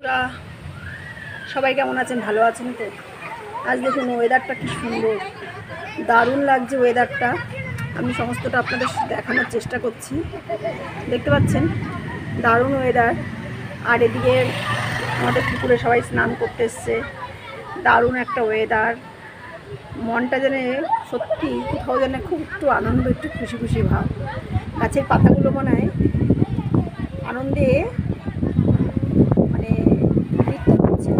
ওরা সবাই কেমন আছেন? ভালো আছেন তো? আজ দেখুন ওয়েদারটা কি সুন্দর, দারুণ লাগছে ওয়েদারটা। আমি সমস্তটা আপনাদের দেখানোর চেষ্টা করছি। দেখতে পাচ্ছেন দারুণ ওয়েদার। আর এদিকে আমাদের পুকুরে সবাই স্নান করতে এসছে। দারুণ একটা ওয়েদার। মনটা যেন সত্যি কোথাও যেন খুব একটু আনন্দ, একটু খুশি খুশি ভাব। গাছের পাতাগুলো মনে হয় আনন্দে মানে নৃত্য করছে।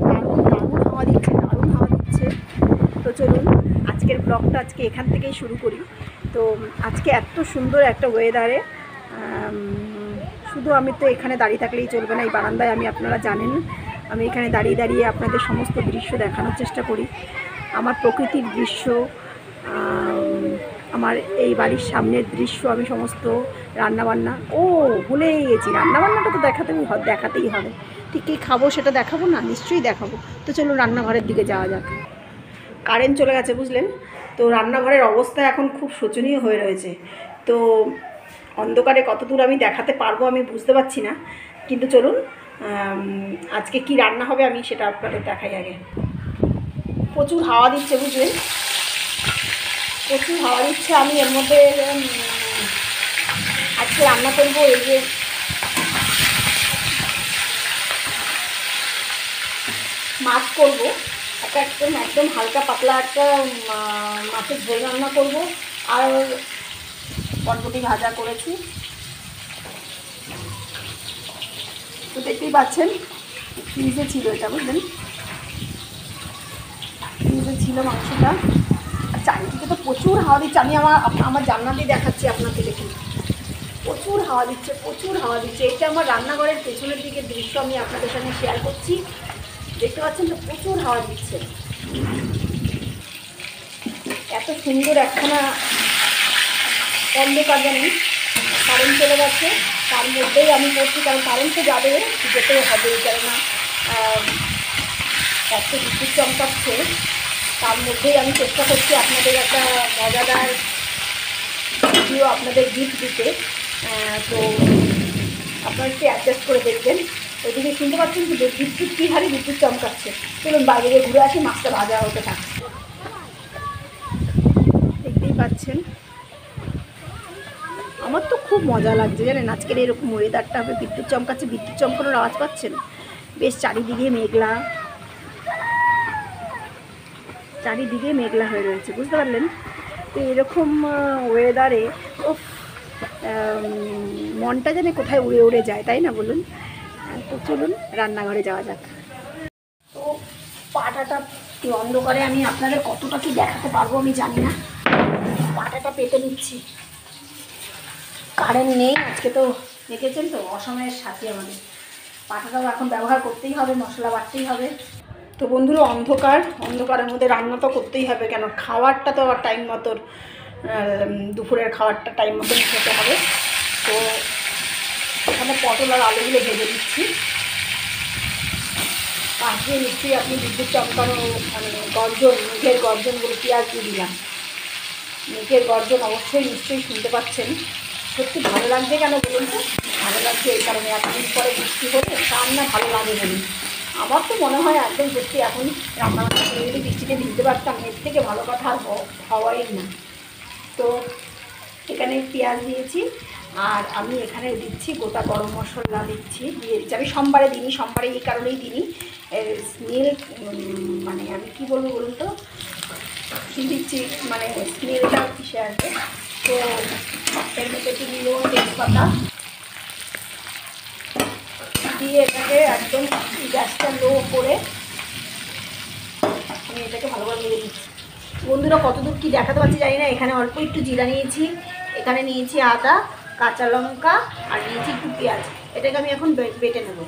দারুণ দারুণ হাওয়া দিচ্ছে, দারুণ হাওয়া দিচ্ছে। তো চলুন আজকের ব্লগটা আজকে এখান থেকেই শুরু করি। তো আজকে এত সুন্দর একটা ওয়েদারে শুধু আমি তো এখানে দাঁড়িয়ে থাকলেই চলবে না। এই বারান্দায় আমি, আপনারা জানেন, আমি এখানে দাঁড়িয়ে দাঁড়িয়ে আপনাদের সমস্ত দৃশ্য দেখানোর চেষ্টা করি। আমার প্রকৃতির দৃশ্য, আমার এই বাড়ির সামনের দৃশ্য, আমি সমস্ত রান্নাবান্না, ভুলেই গেছি, রান্নাবান্নাটা তো দেখাতেই হবে। ঠিক কী খাবো সেটা দেখাবো না? নিশ্চয়ই দেখাবো। তো চলুন রান্নাঘরের দিকে যাওয়া যাক। কারেন্ট চলে গেছে বুঝলেন তো। রান্নাঘরের অবস্থা এখন খুব শোচনীয় হয়ে রয়েছে। তো অন্ধকারে কতদূর আমি দেখাতে পারবো আমি বুঝতে পারছি না, কিন্তু চলুন আজকে কি রান্না হবে আমি সেটা আপনাদের দেখাই আগে। প্রচুর হাওয়া দিচ্ছে বুঝলেন, প্রচুর হাওয়া দিচ্ছে। আমি এর মধ্যে আজকে রান্না করবো এই যে মাছ করবো, একদম একদম হালকা পাতলা একটা মাছের ঝোল রান্না করবো। আর বটবটি ভাজা করেছি। তো দেখতেই পাচ্ছেন ফ্রিজে ছিল এটা বুঝলেন, ফ্রিজে ছিল মাংসটা। আর চারিদিকে তো প্রচুর হাওয়া দিচ্ছে। আমি আমার জানলা দিয়ে দেখাচ্ছি আপনাকে, দেখুন প্রচুর হাওয়া দিচ্ছে, প্রচুর হাওয়া দিচ্ছে। এটা আমার রান্নাঘরের পেছনের দিকের দৃশ্য আমি আপনাদের সঙ্গে শেয়ার করছি। দেখতে পাচ্ছেন তো প্রচুর হাওয়া দিচ্ছে। এত সুন্দর একখানা অন্ধকার জানি, কারেন্ট চলে গেছে তার মধ্যেই আমি করছি, কারণ কারেন্ট তো যাবে, যেতেও হবে, কেননা এত বিদ্যুৎ চমকাচ্ছে। তার মধ্যেই আমি চেষ্টা করছি আপনাদের একটা মজাদার ভিডিও আপনাদের গিফট দিতে। তো আপনারা একটু অ্যাডজাস্ট করে দেখবেন। ওইদিকে শুনতে পাচ্ছেন যে বিদ্যুৎ কী হারে বিদ্যুৎ চমকাচ্ছে। চলুন বাইরে গিয়ে ঘুরে আসি, মাছটা ভাজা হতে থাকে। দেখতেই পাচ্ছেন আমার তো খুব মজা লাগছে জানেন, আজকের এরকম ওয়েদারটা হবে। বিদ্যুৎ চমকাচ্ছে, বিদ্যুৎ চমকানোর আওয়াজ পাচ্ছেন? বেশ চারিদিকে মেঘলা, চারিদিকে মেঘলা হয়ে রয়েছে, বুঝতে পারলেন তো। এরকম ওয়েদারে মনটা যেন কোথায় উড়ে উড়ে যায়, তাই না বলুন? তো চলুন রান্নাঘরে যাওয়া যাক। তো পাটাটা অন্ধকারে আমি আপনাদের কতটা কি দেখাতে পারবো আমি জানি না। পাটাটা পেতে নিচ্ছি, কারেন্ট নেই আজকে। তো দেখেছেন তো অসময়ের সাথে আমাদের পাটাটাও এখন ব্যবহার করতেই হবে, মশলা বাটতেই হবে। তো বন্ধুরা অন্ধকারের মধ্যে রান্না তো করতেই হবে, কেন খাবারটা তো আবার টাইম মতো, দুপুরের খাবারটা টাইম মতন খেতে হবে। তো এখানে পটল আর আলুগুলো ভেজে দিচ্ছি। পাশ দিয়ে নিশ্চয়ই আপনি বিদ্যুৎ চমকানো মানে গর্জন, মেঘের গর্জনগুলো পেঁয়াজ দিয়ে দিলাম। মেঘের গর্জন অবশ্যই নিশ্চয়ই শুনতে পাচ্ছেন। সত্যি ভালো লাগছে কেন বলুন তো? ভালো লাগছে এই কারণে, এতদিন পরে বৃষ্টি হলে কার না ভালো লাগে বলুন। আমার তো মনে হয় একদম সত্যি এখন রান্নাবান্না করে যদি বৃষ্টিতে ভিজতে পারতাম, এর থেকে ভালো কথা আর হওয়াই না। তো এখানে পেঁয়াজ দিয়েছি, আর আমি এখানে দিচ্ছি গোটা গরম মশলা দিয়ে দিচ্ছি। আমি সোমবারে দিইনি, সোমবারে এই কারণেই দিইনি, স্মেল মানে আমি কী বলবো বলুন তো, কী দিচ্ছি মানে স্মেলটা কিসে আসবে। তো এর মধ্যে একটু দিয়ে দেবো তেজপাতা, দিয়ে এটাকে একদম গ্যাসটা লো করে আমি এটাকে ভালোভাবে ভেজে দিচ্ছি। বন্ধুরা কতদূর কী দেখাতে পারছি জানি না। এখানে অল্প একটু জিরা নিয়েছি, এখানে নিয়েছি আদা, কাঁচা লঙ্কা, আর নিয়েছি একটু পেঁয়াজ। এটাকে আমি এখন বেটে নেব।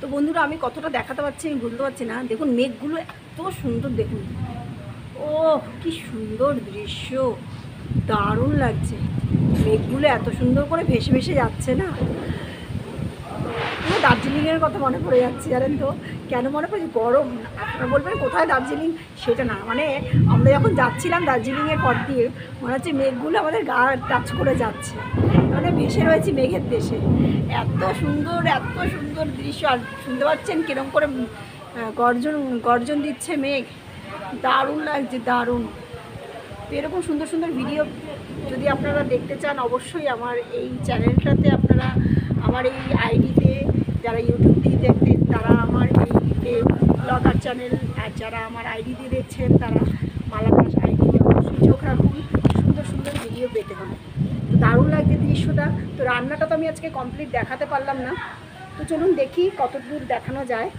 তো বন্ধুরা আমি কতটা দেখাতে পারছি আমি বলতে পারছি না। দেখুন মেঘগুলো এত সুন্দর, দেখুন কি সুন্দর দৃশ্য, দারুণ লাগছে। মেঘগুলো এত সুন্দর করে ভেসে ভেসে যাচ্ছে না, দার্জিলিংয়ের কথা মনে পড়ে যাচ্ছে। জানেন তো কেন মনে পড়েছে? গরম। আপনারা বলবেন কোথায় দার্জিলিং, সেটা না, মানে আমরা যখন যাচ্ছিলাম দার্জিলিংয়ের পর দিয়ে মনে হচ্ছে মেঘগুলো আমাদের গা টাচ করে যাচ্ছে, মানে ভেসে রয়েছে মেঘের দেশে। এত সুন্দর দৃশ্য। আর শুনতে পাচ্ছেন কিরম করে গর্জন দিচ্ছে মেঘ, দারুণ লাগছে, দারুণ। তো এরকম সুন্দর সুন্দর ভিডিও যদি আপনারা দেখতে চান, অবশ্যই আমার এই চ্যানেলটাতে আপনারা, আমার এই আইডিতে, যারা ইউটিউব দিয়ে দেখতেন তারা আমার এই ব্লগার চ্যানেল, আর যারা আমার আইডি দিয়ে দেখছেন তারা মালাকাশ আইডিতে অবশ্যই চোখ রাখুন, সুন্দর সুন্দর ভিডিও পেতে হবে। তো দারুণ লাগছে দৃশ্যটা। তো রান্নাটা তো আমি আজকে কমপ্লিট দেখাতে পারলাম না, তো চলুন দেখি কতদূর দেখানো যায়।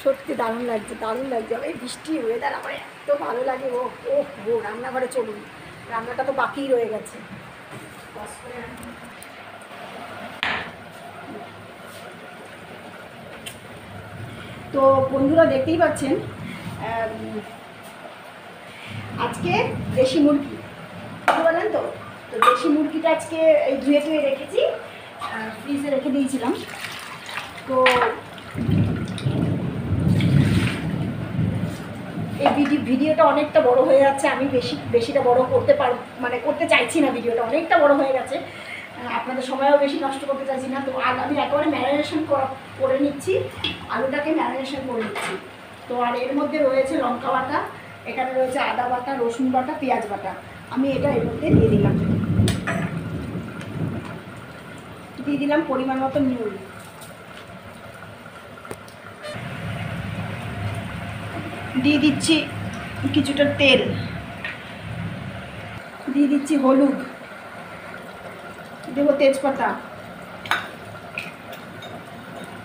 সত্যি দারুণ লাগছে, দারুণ লাগছে। এই বৃষ্টি ওয়েদার আমার এত ভালো লাগে। ও রান্নাঘরে চলুন, রান্নাটা তো বাকিই রয়ে গেছে। তো বন্ধুরা দেখতেই পাচ্ছেন, আজকে দেশি মুরগি বুঝতে পারলেন তো। তো দেশি মুরগিটা আজকে এই ধুয়ে রেখেছি, ফ্রিজে রেখে দিয়েছিলাম। তো এই ভিডিওটা অনেকটা বড় হয়ে যাচ্ছে, আমি বেশিটা বড় করতে চাইছি না। ভিডিওটা অনেকটা বড় হয়ে গেছে, আপনাদের সময়ও বেশি নষ্ট করতে চাইছি না। তো আমি একেবারে ম্যারিনেশন করে নিচ্ছি, আলুটাকে ম্যারিনেশন করে নিচ্ছি। তো আর এর মধ্যে রয়েছে লঙ্কা বাটা, এখানে রয়েছে আদা বাটা, রসুন বাটা, পেঁয়াজ বাটা। আমি এটা এর মধ্যে দিয়ে দিলাম পরিমাণ মতো নুন। দিয়ে দিচ্ছি কিছুটা তেল, দিয়ে দিচ্ছি হলুদ, দেবো তেজপাতা,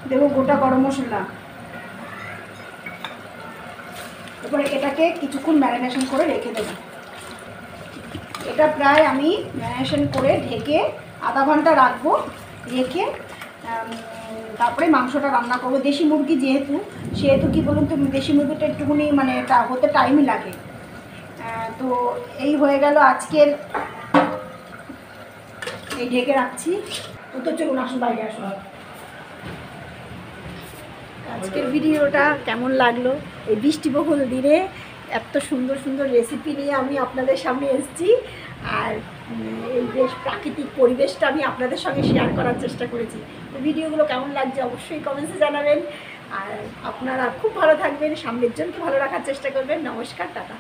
দেবো গোটা গরম মশলা। এবারে এটাকে কিছুক্ষণ ম্যারিনেশন করে রেখে দেবো। এটা প্রায় আমি ম্যারিনেশন করে ঢেকে আধা ঘন্টা রাখবো, রেখে তারপরে মাংসটা রান্না করবো। দেশি মুরগি সেহেতু কী বলুন তো, দেশি মুরগিটা একটুখানি মানে হতে টাইমই লাগে। তো এই হয়ে গেল আজকের, এই ঢেকে রাখছি। তো চলুন আসুন, বাইরে আসুন। আজকের ভিডিওটা কেমন লাগলো? এই বৃষ্টিবহুল দিনে এত সুন্দর সুন্দর রেসিপি নিয়ে আমি আপনাদের সামনে এসেছি, আর এই বেশ প্রাকৃতিক পরিবেশটা আমি আপনাদের সঙ্গে শেয়ার করার চেষ্টা করেছি। তো ভিডিওগুলো কেমন লাগছে অবশ্যই কমেন্টসে জানাবেন। আর আপনারা খুব ভালো থাকবেন, সামনের জনকে ভালো রাখার চেষ্টা করবেন। নমস্কার, টাটা।